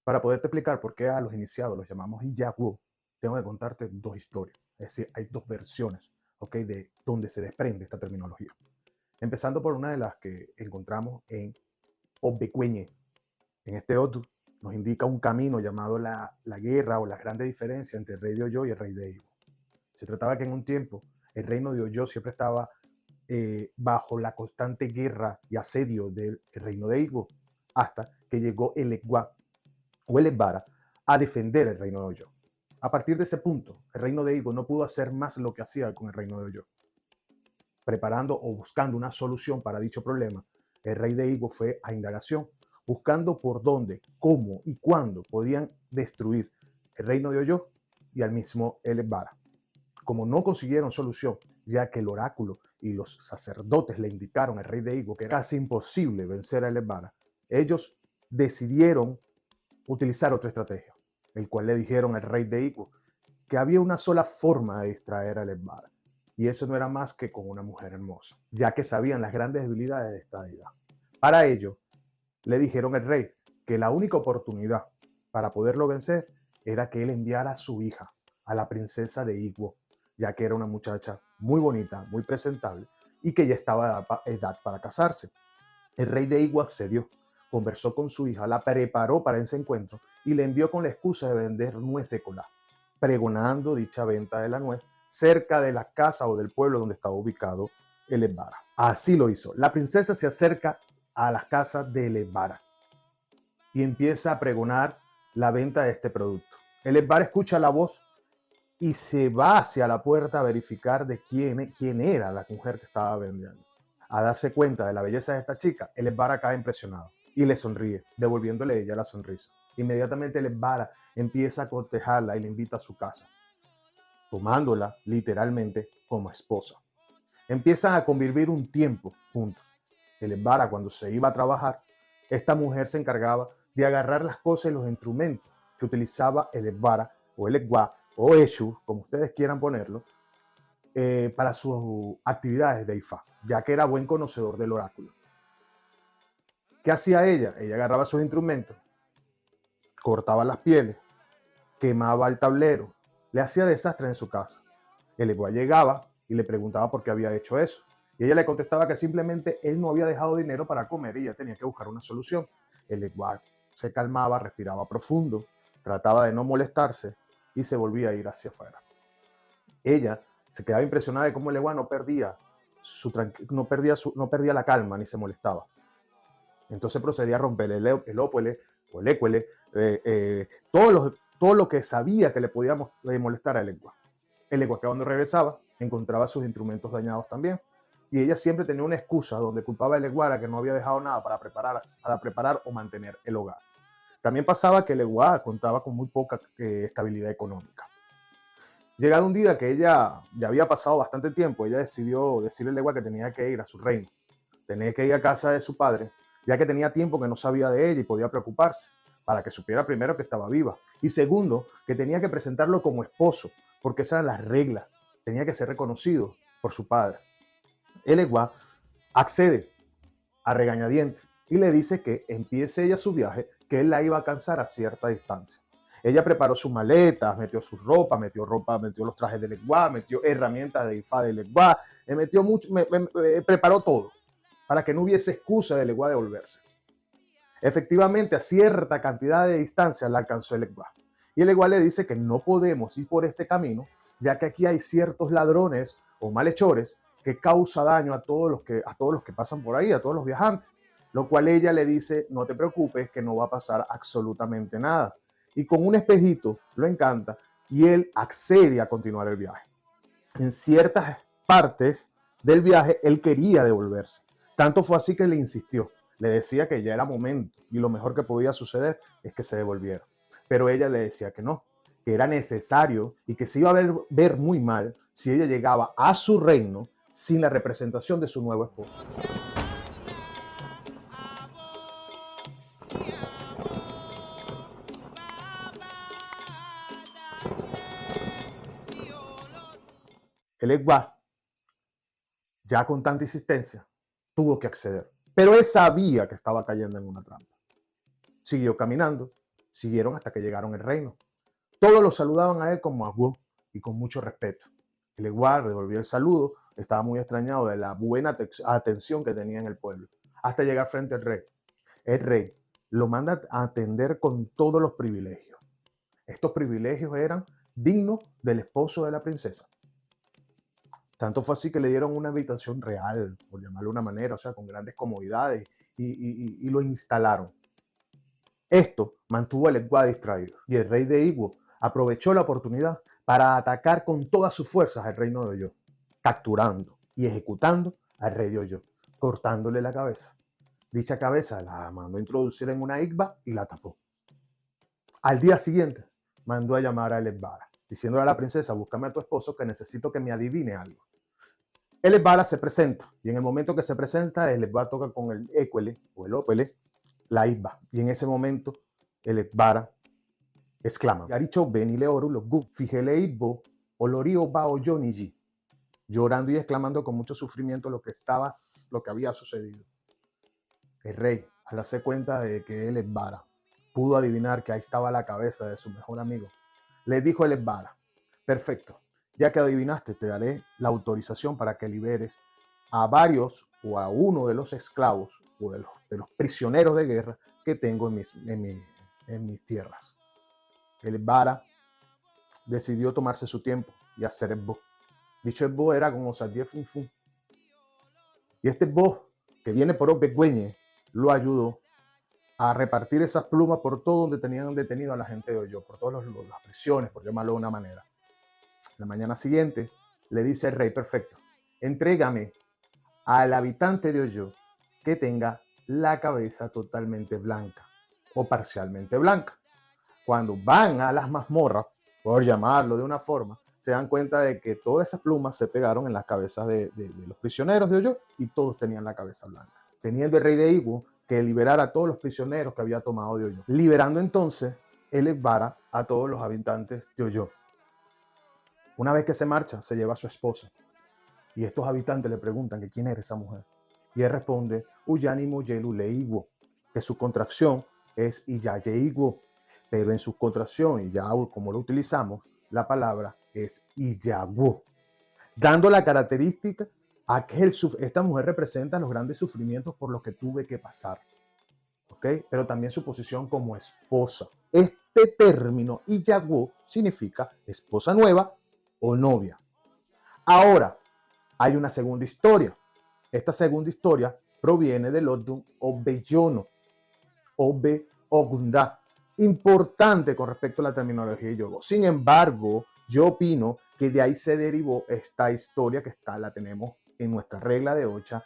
Para poderte explicar por qué a los iniciados los llamamos Iyaguo, tengo que contarte dos historias. Es decir, hay dos versiones, ¿ok? De donde se desprende esta terminología. Empezando por una de las que encontramos en Obecueñe. En este Odu nos indica un camino llamado la guerra o la grande diferencia entre el rey de Oyo y el rey de Ivo. Se trataba que en un tiempo el reino de Oyo siempre estaba bajo la constante guerra y asedio del reino de Ivo, hasta que llegó el Egua o el Ebara a defender el reino de Oyo. A partir de ese punto, el reino de Ivo no pudo hacer más lo que hacía con el reino de Oyo. Preparando o buscando una solución para dicho problema, el rey de Ivo fue a indagación, buscando por dónde, cómo y cuándo podían destruir el reino de Oyo y al mismo el Ebara. Como no consiguieron solución, ya que el oráculo y los sacerdotes le indicaron al rey de Ivo que era casi imposible vencer a el Ebara, ellos decidieron utilizar otra estrategia, el cual le dijeron al rey de Ico que había una sola forma de distraer al Ebara, y eso no era más que con una mujer hermosa, ya que sabían las grandes debilidades de esta deidad. Para ello, le dijeron al rey que la única oportunidad para poderlo vencer era que él enviara a su hija, a la princesa de Igbo, ya que era una muchacha muy bonita, muy presentable, y que ya estaba a edad para casarse. El rey de Igbo accedió, conversó con su hija, la preparó para ese encuentro y le envió con la excusa de vender nuez de colá, pregonando dicha venta de la nuez cerca de la casa o del pueblo donde estaba ubicado el Ebara. Así lo hizo. La princesa se acerca a las casas del Ebara y empieza a pregonar la venta de este producto. El Ebara escucha la voz y se va hacia la puerta a verificar de quién era la mujer que estaba vendiendo. A darse cuenta de la belleza de esta chica, el Esbara cae impresionado y le sonríe, devolviéndole a ella la sonrisa. Inmediatamente el Esbara empieza a cortejarla y le invita a su casa, tomándola literalmente como esposa. Empiezan a convivir un tiempo juntos. El Esbara, cuando se iba a trabajar, esta mujer se encargaba de agarrar las cosas y los instrumentos que utilizaba el Esbara o el Egua o Eshu, como ustedes quieran ponerlo, para sus actividades de Ifá, ya que era buen conocedor del oráculo. ¿Qué hacía ella? Ella agarraba sus instrumentos, cortaba las pieles, quemaba el tablero, le hacía desastres en su casa. El igual llegaba y le preguntaba por qué había hecho eso. Y ella le contestaba que simplemente él no había dejado dinero para comer y ella tenía que buscar una solución. El igual se calmaba, respiraba profundo, trataba de no molestarse y se volvía a ir hacia afuera. Ella se quedaba impresionada de cómo el igual no perdía la calma ni se molestaba. Entonces procedía a romper el ópele o el écuele, todo lo que sabía que le podía molestar al Egua. El Egua, que cuando regresaba, encontraba sus instrumentos dañados también. Y ella siempre tenía una excusa donde culpaba al Eguara que no había dejado nada para preparar o mantener el hogar. También pasaba que el Eguá contaba con muy poca estabilidad económica. Llegado un día que ella ya había pasado bastante tiempo, ella decidió decirle al Eguá que tenía que ir a su reino, tenía que ir a casa de su padre, ya que tenía tiempo que no sabía de ella y podía preocuparse, para que supiera primero que estaba viva, y segundo, que tenía que presentarlo como esposo, porque esas eran las reglas, tenía que ser reconocido por su padre. El Eguá accede a regañadientes y le dice que empiece ella su viaje, que él la iba a alcanzar a cierta distancia. Ella preparó sus maletas, metió su ropa, metió los trajes de Eguá, metió herramientas de Ifá de Eguá, preparó todo para que no hubiese excusa del Eguá de volverse. Efectivamente, a cierta cantidad de distancia la alcanzó el Eguá. Y el Eguá le dice que no podemos ir por este camino, ya que aquí hay ciertos ladrones o malhechores que causa daño a todos los que pasan por ahí, a todos los viajantes. Lo cual ella le dice, no te preocupes, que no va a pasar absolutamente nada. Y con un espejito lo encanta y él accede a continuar el viaje. En ciertas partes del viaje él quería devolverse. Tanto fue así que le insistió. Le decía que ya era momento y lo mejor que podía suceder es que se devolviera. Pero ella le decía que no, que era necesario y que se iba a ver muy mal si ella llegaba a su reino sin la representación de su nuevo esposo. El Egba, ya con tanta insistencia, tuvo que acceder. Pero él sabía que estaba cayendo en una trampa. Siguió caminando Siguieron hasta que llegaron al reino. Todos lo saludaban a él como Agwo y con mucho respeto. El Eguá devolvió el saludo, estaba muy extrañado de la buena atención que tenía en el pueblo, hasta llegar frente al rey. El rey lo manda a atender con todos los privilegios. Estos privilegios eran dignos del esposo de la princesa. Tanto fue así que le dieron una habitación real, por llamarlo de una manera, o sea, con grandes comodidades, y lo instalaron. Esto mantuvo al Eguá distraído, y el rey de Igbo aprovechó la oportunidad para atacar con todas sus fuerzas al reino de Oyo, capturando y ejecutando al rey de Oyo, cortándole la cabeza. Dicha cabeza la mandó a introducir en una igba y la tapó. Al día siguiente, mandó a llamar a Elebara, diciéndole a la princesa, búscame a tu esposo que necesito que me adivine algo. Elebara se presenta, y en el momento que se presenta, Elebara toca con el équele o el ópele la igba, y en ese momento Elebara exclama, Yaricho Benile Oru Logu, Fijele Igbo, Olorio Bao Yoniji, llorando y exclamando con mucho sufrimiento lo que había sucedido. El rey, al darse cuenta de que Elebara pudo adivinar que ahí estaba la cabeza de su mejor amigo, le dijo a Elebara, perfecto, ya que adivinaste, te daré la autorización para que liberes a varios o a uno de los esclavos o de los prisioneros de guerra que tengo en mis tierras. Elebara decidió tomarse su tiempo y hacer el bo. Dicho el bo era como Sadie Fun Fun. Y este bo, que viene por Obegüeñe, lo ayudó a repartir esas plumas por todo donde tenían detenido a la gente de Oyo, por todas las prisiones, por llamarlo de una manera. La mañana siguiente le dice el rey, perfecto, entrégame al habitante de Oyo que tenga la cabeza totalmente blanca o parcialmente blanca. Cuando van a las mazmorras, por llamarlo de una forma, se dan cuenta de que todas esas plumas se pegaron en las cabezas de los prisioneros de Oyo y todos tenían la cabeza blanca. Teniendo el rey de Igbo que liberar a todos los prisioneros que había tomado de Oyo, liberando entonces Elebara a todos los habitantes de Oyo. Una vez que se marcha, se lleva a su esposa y estos habitantes le preguntan que quién era esa mujer y él responde Uyani Moyelu Leigwo, que su contracción es Iyaye Igbo, pero en su contracción, y ya como lo utilizamos, la palabra es Iyagwo, dando la característica a que esta mujer representa los grandes sufrimientos por los que tuve que pasar, ¿okay? Pero también su posición como esposa. Este término Iyagwo significa esposa nueva o novia. Ahora, hay una segunda historia. Esta segunda historia proviene del Odun Obeyono, Obe Ogunda, importante con respecto a la terminología de yogo. Sin embargo, yo opino que de ahí se derivó esta historia que la tenemos en nuestra regla de Ocha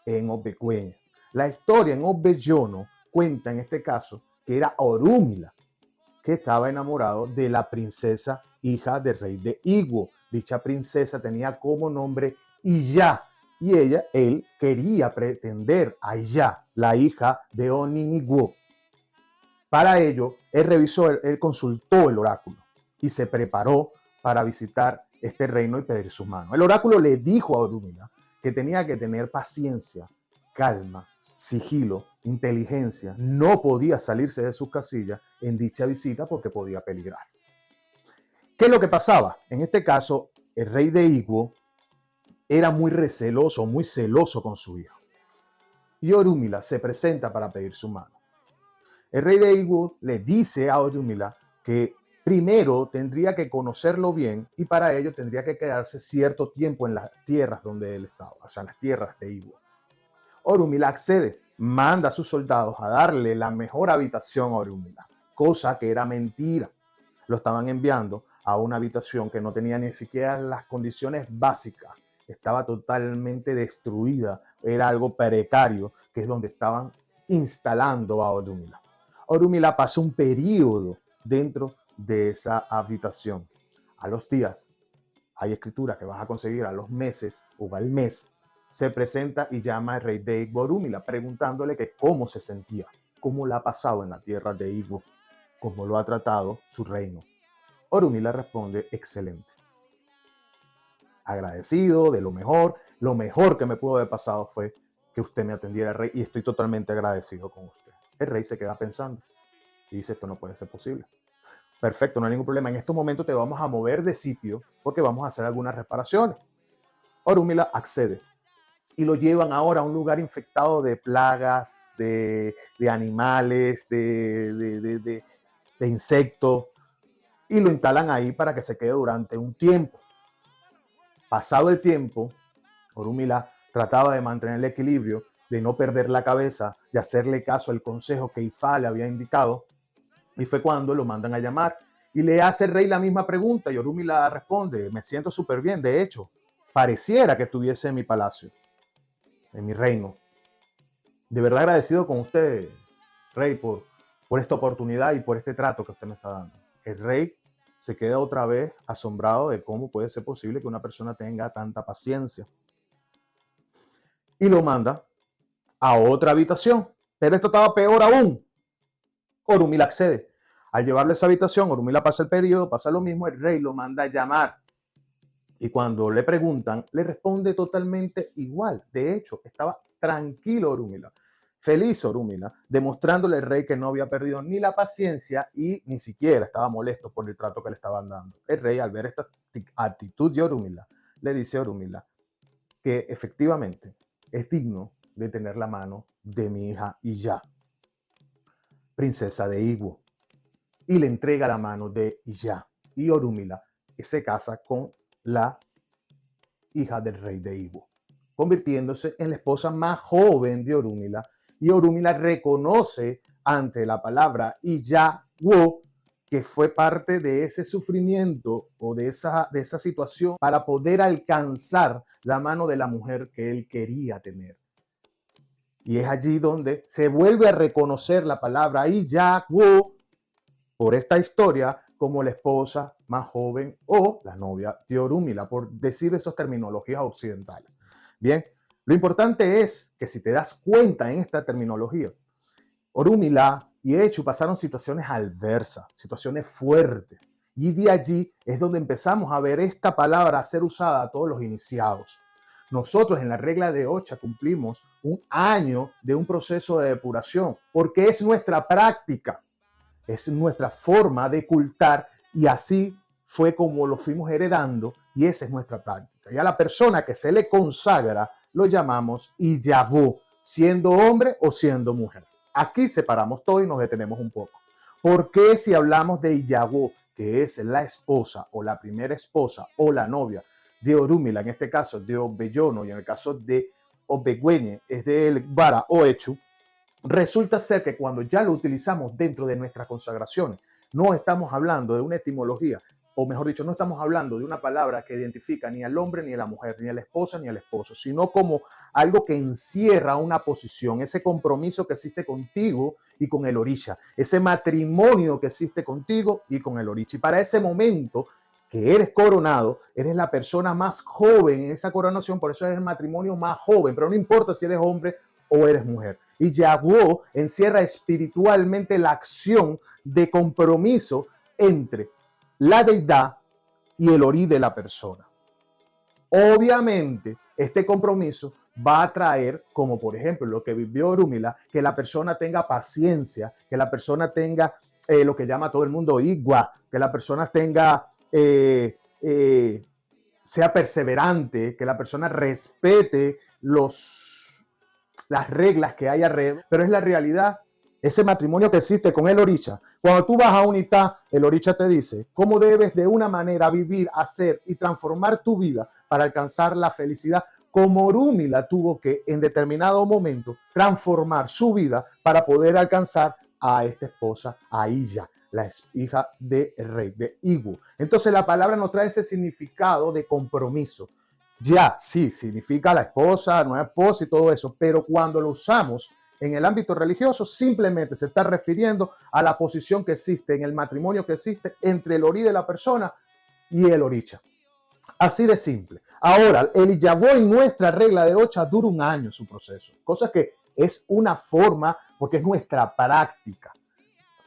en Obegüeñe. La historia en Obeyono cuenta en este caso que era Orúmila, que estaba enamorado de la princesa hija del rey de Igbo. Dicha princesa tenía como nombre Iya, y él quería pretender a Iya, la hija de Onigwo. Para ello, él consultó el oráculo y se preparó para visitar este reino y pedir su mano. El oráculo le dijo a Orúmila que tenía que tener paciencia, calma, sigilo, inteligencia. No podía salirse de sus casillas en dicha visita porque podía peligrar. ¿Qué es lo que pasaba? En este caso, el rey de Igbo era muy receloso, muy celoso con su hijo. Y Orúmila se presenta para pedir su mano. El rey de Igbo le dice a Orúmila que primero tendría que conocerlo bien y para ello tendría que quedarse cierto tiempo en las tierras donde él estaba, o sea, las tierras de Igbo. Orúmila accede, manda a sus soldados a darle la mejor habitación a Orúmila, cosa que era mentira. Lo estaban enviando a una habitación que no tenía ni siquiera las condiciones básicas, estaba totalmente destruida, era algo precario, que es donde estaban instalando a Orúmila. Orúmila pasó un periodo dentro de esa habitación. A los días, hay escrituras que vas a conseguir a los meses o al mes, se presenta y llama al rey de Igbo Orúmila, preguntándole que cómo se sentía, cómo la ha pasado en la tierra de Igbo, cómo lo ha tratado su reino. Orúmila responde, excelente. Agradecido de lo mejor que me pudo haber pasado fue que usted me atendiera, rey, y estoy totalmente agradecido con usted. El rey se queda pensando Y dice, esto no puede ser posible. Perfecto, no hay ningún problema. En estos momentos te vamos a mover de sitio porque vamos a hacer algunas reparaciones. Orúmila accede y lo llevan ahora a un lugar infectado de plagas, de animales, de insectos, y lo instalan ahí para que se quede durante un tiempo. Pasado el tiempo, Orúmila trataba de mantener el equilibrio, de no perder la cabeza, de hacerle caso al consejo que Ifá le había indicado, y fue cuando lo mandan a llamar y le hace el rey la misma pregunta y Orúmila responde, me siento súper bien, de hecho, pareciera que estuviese en mi palacio, en mi reino. De verdad agradecido con usted, rey, por esta oportunidad y por este trato que usted me está dando. El rey se queda otra vez asombrado de cómo puede ser posible que una persona tenga tanta paciencia. Y lo manda a otra habitación. Pero esto estaba peor aún. Orúmila accede. Al llevarle a esa habitación, Orúmila pasa el periodo, pasa lo mismo, el rey lo manda a llamar. Y cuando le preguntan, le responde totalmente igual. De hecho, estaba tranquilo Orúmila, feliz Orúmila, demostrándole al rey que no había perdido ni la paciencia y ni siquiera estaba molesto por el trato que le estaban dando. El rey, al ver esta actitud de Orúmila, le dice a Orúmila que efectivamente es digno de tener la mano de mi hija Iyá, princesa de Igbo, y le entrega la mano de Iyá. Y Orúmila se casa con la hija del rey de Igbo, convirtiéndose en la esposa más joven de Orúmila. Y Orúmila reconoce ante la palabra Iyawo que fue parte de ese sufrimiento o de esa situación para poder alcanzar la mano de la mujer que él quería tener. Y es allí donde se vuelve a reconocer la palabra Iyawo por esta historia como la esposa más joven o la novia de Orúmila, por decir esas terminologías occidentales. Bien, lo importante es que si te das cuenta en esta terminología, Orúmila y Echu pasaron situaciones adversas, situaciones fuertes, y de allí es donde empezamos a ver esta palabra ser usada a todos los iniciados. Nosotros en la regla de Ocha cumplimos un año de un proceso de depuración, porque es nuestra práctica. Es nuestra forma de cultar y así fue como lo fuimos heredando y esa es nuestra práctica. Y a la persona que se le consagra lo llamamos Iyawo, siendo hombre o siendo mujer. Aquí separamos todo y nos detenemos un poco. ¿Por qué si hablamos de Iyawo, que es la esposa o la primera esposa o la novia de Orúmila, en este caso de Obellono y en el caso de Obegüeñe es de Elvara o Echu? Resulta ser que cuando ya lo utilizamos dentro de nuestras consagraciones, no estamos hablando de una etimología, o mejor dicho, no estamos hablando de una palabra que identifica ni al hombre ni a la mujer, ni a la esposa ni al esposo, sino como algo que encierra una posición, ese compromiso que existe contigo y con el orisha, ese matrimonio que existe contigo y con el orisha. Y para ese momento que eres coronado, eres la persona más joven en esa coronación, por eso eres el matrimonio más joven, pero no importa si eres hombre o eres mujer. Y Iyawo encierra espiritualmente la acción de compromiso entre la deidad y el orí de la persona. Obviamente, este compromiso va a traer, como por ejemplo lo que vivió Orúmila, que la persona tenga paciencia, que la persona tenga lo que llama todo el mundo igua, que la persona tenga, sea perseverante, que la persona respete las reglas que hay alrededor, pero es la realidad. Ese matrimonio que existe con el orisha, cuando tú vas a Unitá, el orisha te dice cómo debes de una manera vivir, hacer y transformar tu vida para alcanzar la felicidad, como Orúmila tuvo que en determinado momento transformar su vida para poder alcanzar a esta esposa, a Iyá, la hija del rey de Igbo. Entonces la palabra nos trae ese significado de compromiso. Ya, sí, significa la esposa, nueva esposa y todo eso, pero cuando lo usamos en el ámbito religioso, simplemente se está refiriendo a la posición que existe en el matrimonio que existe entre el orí de la persona y el orisha. Así de simple. Ahora, el Iyawo en nuestra regla de Ocha dura un año su proceso, cosa que es una forma porque es nuestra práctica.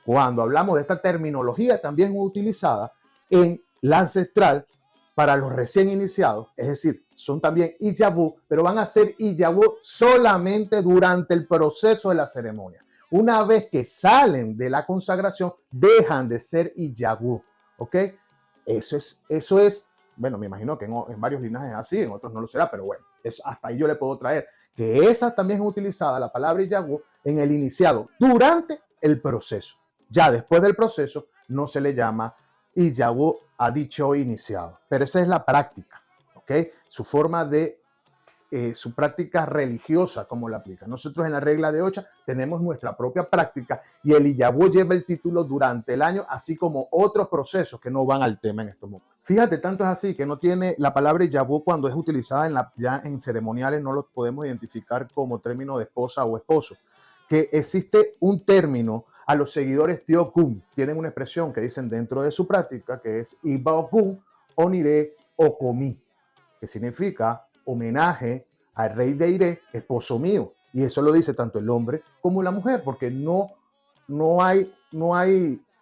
Cuando hablamos de esta terminología también utilizada en la ancestral, para los recién iniciados, es decir, son también Iyawo, pero van a ser Iyawo solamente durante el proceso de la ceremonia. Una vez que salen de la consagración, dejan de ser Iyagu, ¿ok? Eso es, bueno, me imagino que en varios linajes es así, en otros no lo será, pero bueno, hasta ahí yo le puedo traer que esa también es utilizada, la palabra Iyagu, en el iniciado, durante el proceso. Ya después del proceso no se le llama Iyagu a dicho iniciado, pero esa es la práctica, ¿ok? Su forma de su práctica religiosa, como la aplica. Nosotros en la regla de Ocha tenemos nuestra propia práctica y el Iyagu lleva el título durante el año, así como otros procesos que no van al tema en estos momentos. Fíjate, tanto es así que no tiene la palabra Iyagu cuando es utilizada ya en ceremoniales, no lo podemos identificar como término de esposa o esposo. Que existe un término a los seguidores de Okun, tienen una expresión que dicen dentro de su práctica que es Iba Okun Onire Okomi, que significa homenaje al rey de Iré, esposo mío. Y eso lo dice tanto el hombre como la mujer, porque no hay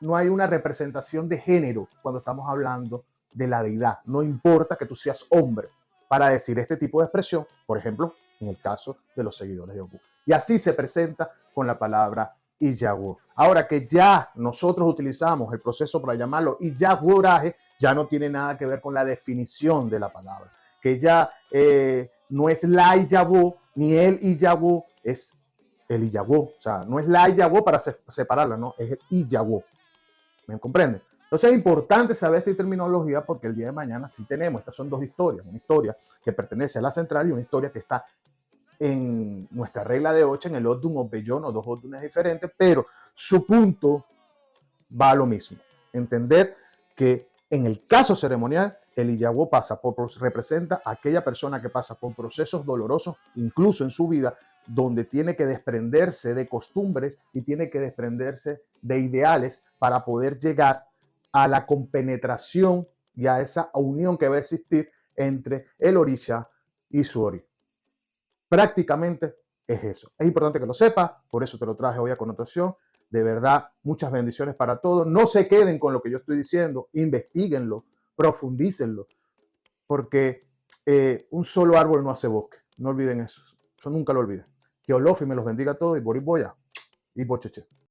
una representación de género cuando estamos hablando de la deidad. No importa que tú seas hombre para decir este tipo de expresión, por ejemplo, en el caso de los seguidores de Ogu. Y así se presenta con la palabra Iyagu. Ahora que ya nosotros utilizamos el proceso para llamarlo Iyaguaraje, ya no tiene nada que ver con la definición de la palabra. Que ya no es la Iyagu ni el Iyagu, es el Iyagu. O sea, no es la Iyagu para separarla, no, es el Iyagu. ¿Me comprende? Entonces es importante saber esta terminología porque el día de mañana sí tenemos, estas son dos historias, una historia que pertenece a la central y una historia que está en nuestra regla de 8, en el Odun o Bellón o dos Odunes diferentes, pero su punto va a lo mismo. Entender que en el caso ceremonial, el Iyagu representa a aquella persona que pasa por procesos dolorosos, incluso en su vida, donde tiene que desprenderse de costumbres y tiene que desprenderse de ideales para poder llegar a la compenetración y a esa unión que va a existir entre el Orisha y su Ori. Prácticamente es eso. Es importante que lo sepas, por eso te lo traje hoy a connotación. De verdad, muchas bendiciones para todos. No se queden con lo que yo estoy diciendo, investiguenlo, profundícenlo, porque un solo árbol no hace bosque. No olviden eso. Eso nunca lo olviden. Que Olofi me los bendiga a todos y Boris Boya y Bocheche.